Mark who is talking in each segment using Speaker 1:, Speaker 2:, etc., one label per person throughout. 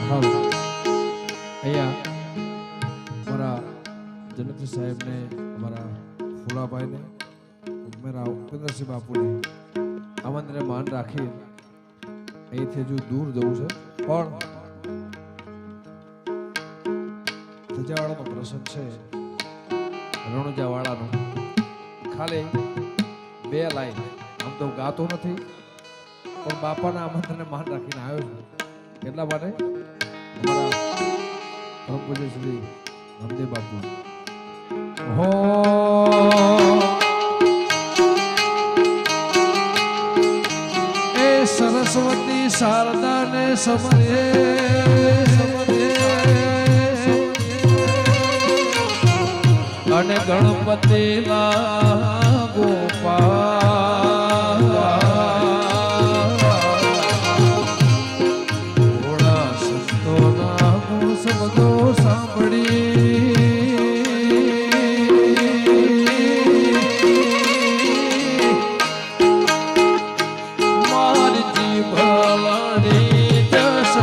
Speaker 1: હાલો અહીંયા અમારા જનકજી સાહેબને અમારા ફૂલાભાઈને અમારા ઉપેન્દ્રસિંહ બાપુને આમંત્રણને માન રાખી અહીંથી હજુ દૂર જવું છે પણ ધજાવાળાનો પ્રસંગ છે રણુજાવાળાનો ખાલી 2 લાઈન આમ તો ગાતો નથી પણ બાપાના આમંત્રણને માન રાખીને આવ્યો છું એટલા માટે અમારા પરમ પૂજ્ય શ્રી રામદેવ બાપુ હો એ સરસ્વતી શારદા ને સમરે અને ગણપતિ ગોપાલ ઘોડા સંતોના શબ્દો સાંભળી મારી જીભ લાડી જસ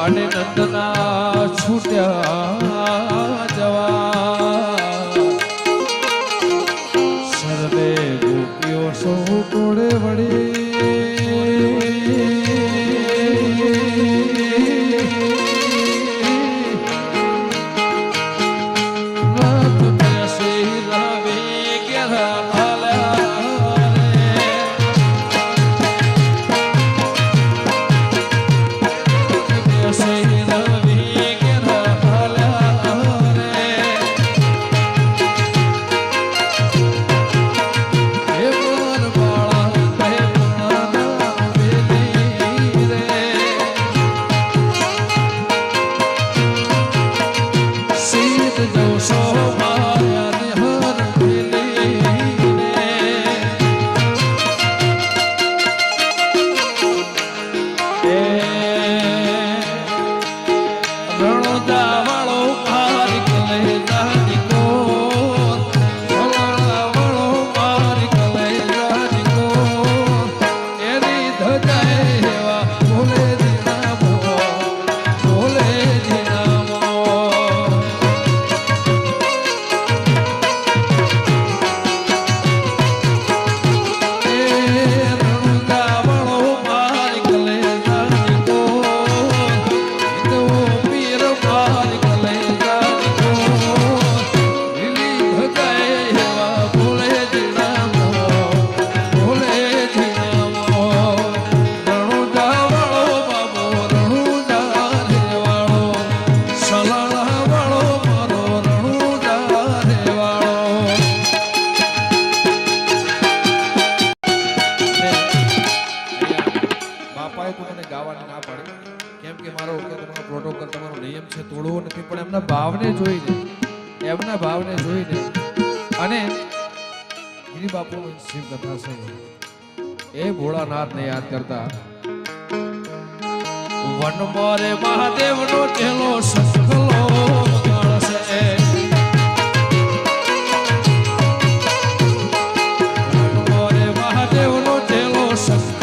Speaker 1: અને નંદના છૂટ્યા જવા સર્વે ગોપીઓ સૌ ટોળે વળી એમના ભાવને જોઈને અને ગિરી બાપુ શિવ કથા છે એ ભોળાનાથને યાદ કરતા વન મોરે મહાદેવનો ચેલો સસલો છે વન મોરે મહાદેવનો ચેલો સસલો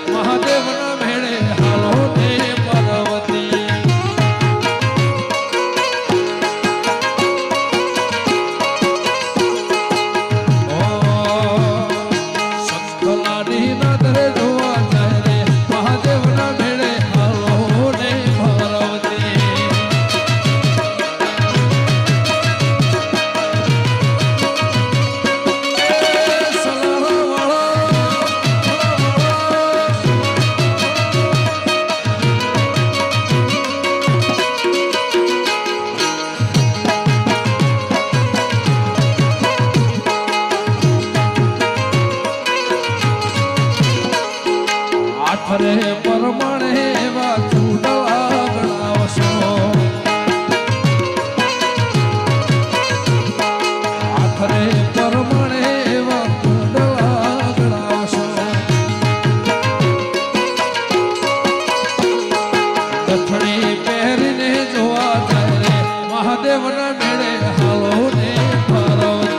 Speaker 1: મહાદેવના મેળે હાલો ને પરવા આખરે પરમાણે એવા ચૂડલા ગણાવશો આખરે પરમાણે એવા ચૂડલા ગણાવશો દથડી પહેરીને જોવા જાય રે મહાદેવના મેળે હાલો ને પાર્વતી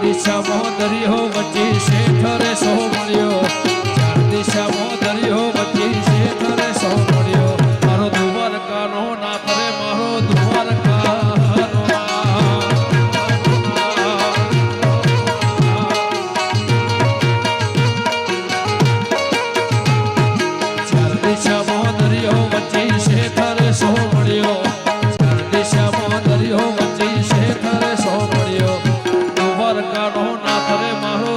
Speaker 1: દિશામાં દરિયો વચ્ચે શેઠ રે સો મળ્યો ચાર દિશામાં દરિયો વચ્ચે શેઠ રે સો મળ્યો મારો દ્વારકાનો નાથ રે મારો દ્વારકાનો ચાર દિશામાં દરિયો વચ્ચે શેઠ રે સો મળ્યો ચાર દિશામાં દરિયો વચ્ચે શેઠ રે સો મળ્યો દ્વારકાનો નાથ રે મારો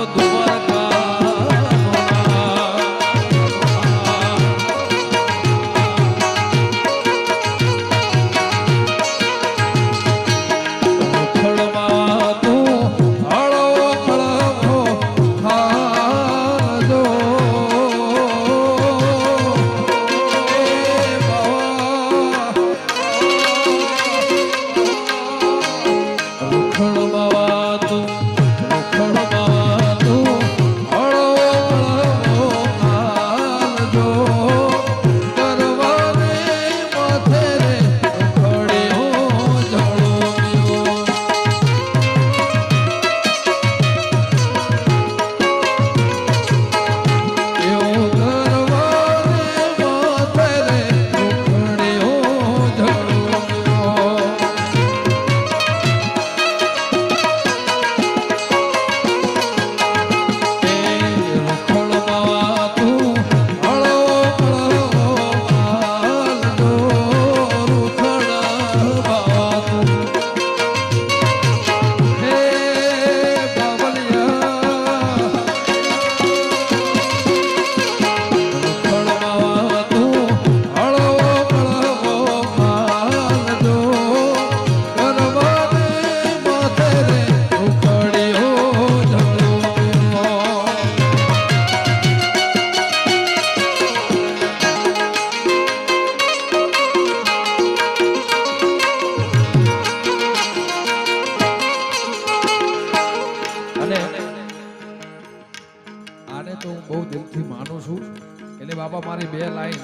Speaker 1: બાબા મારી બે લાઈન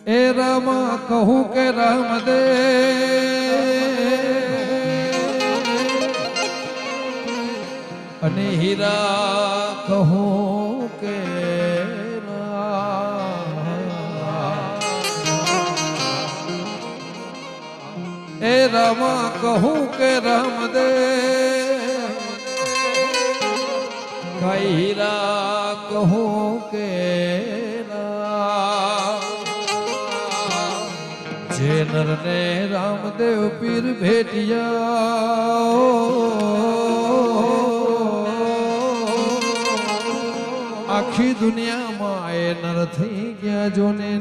Speaker 1: એ રામ કહું કે રામ દે અને હીરા કહું કે એ રામ કહું કે રામ દે હીરા કહું કે જે નરને રામદેવ પીર ભેટિયા આખી દુનિયામાં એ નર થઈ ગયા જોને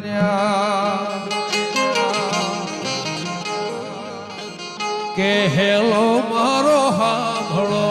Speaker 1: કે હેલો મારો હાંભળો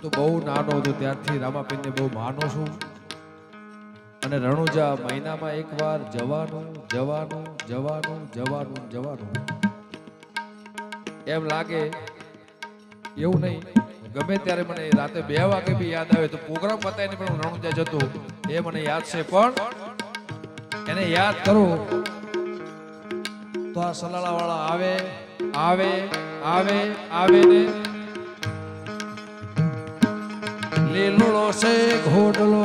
Speaker 1: તો બહુ નાનો હતો ત્યારથી રામાપીરને બહુ માનો છું અને રણુજા મહિનામાં એકવાર જવાનું જવાનું જવાનું જવાનું જવાનું એમ લાગે એવું નહીં ગમે ત્યારે મને રાતે 2 વાગે બી યાદ આવે તો પ્રોગ્રામ પતાવીને પણ હું રણુજા જતો એ મને યાદ છે પણ એને યાદ કરો તો આ સલાળા વાળા આવે આવે આવે આવે ને લીલો છે ઘોડલો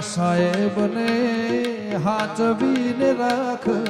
Speaker 1: સાહેબને હાચવીને રાખજો